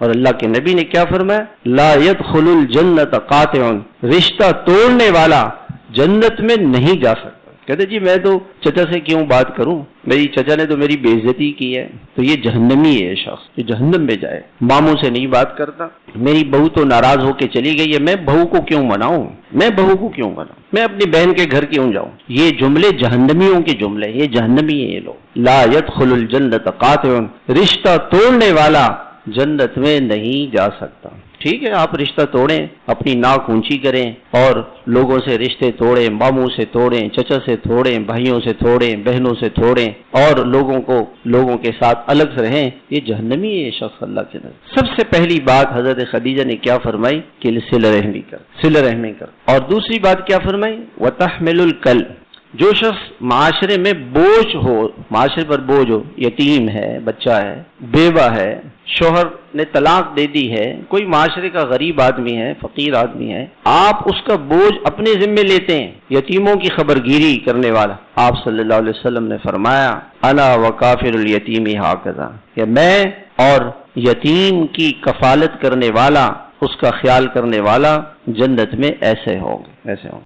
اور اللہ کے نبی نے کیا فرمایا؟ لا يدخل الجنت قاطع، رشتہ توڑنے والا جنت میں نہیں جا سکتا۔ کہتے جی میں تو چچا سے کیوں بات کروں، میری چچا نے تو میری بے عزتی کی ہے، تو یہ جہنمی ہے، یہ شخص جو جہنم میں جائے۔ ماموں سے نہیں بات کرتا، میری بہو تو ناراض ہو کے چلی گئی ہے، میں بہو کو کیوں مناؤں، میں بہو کو کیوں مناؤں، میں اپنی بہن کے گھر کیوں جاؤں۔ یہ جملے جہنمیوں کے جملے، یہ جہنمی ہیں یہ لوگ۔ لا يدخل الجنت قاطع، رشتہ توڑنے والا جنت میں نہیں جا سکتا۔ ٹھیک ہے، آپ رشتہ توڑیں، اپنی ناک اونچی کریں اور لوگوں سے رشتے توڑیں، ماموں سے توڑیں، چچا سے توڑیں، بھائیوں سے توڑیں، بہنوں سے توڑیں اور لوگوں کے ساتھ الگ سے رہیں، یہ جہنمی ہے یہ شخص اللہ کے نزد۔ سب سے پہلی بات حضرت خدیجہ نے کیا فرمائی کہ صلہ رحمی کر، اور دوسری بات کیا فرمائی؟ وَتَحْمِلُ الْكَلْبَ، جو شخص معاشرے میں بوجھ ہو، معاشرے پر بوجھ ہو، یتیم ہے، بچہ ہے، بیوہ ہے، شوہر نے طلاق دے دی ہے، کوئی معاشرے کا غریب آدمی ہے، فقیر آدمی ہے، آپ اس کا بوجھ اپنے ذمے لیتے ہیں، یتیموں کی خبرگیری کرنے والا۔ آپ صلی اللہ علیہ وسلم نے فرمایا انا وکافر الیتیم ھکذا، کہ میں اور یتیم کی کفالت کرنے والا، اس کا خیال کرنے والا جنت میں ایسے ہوں گے۔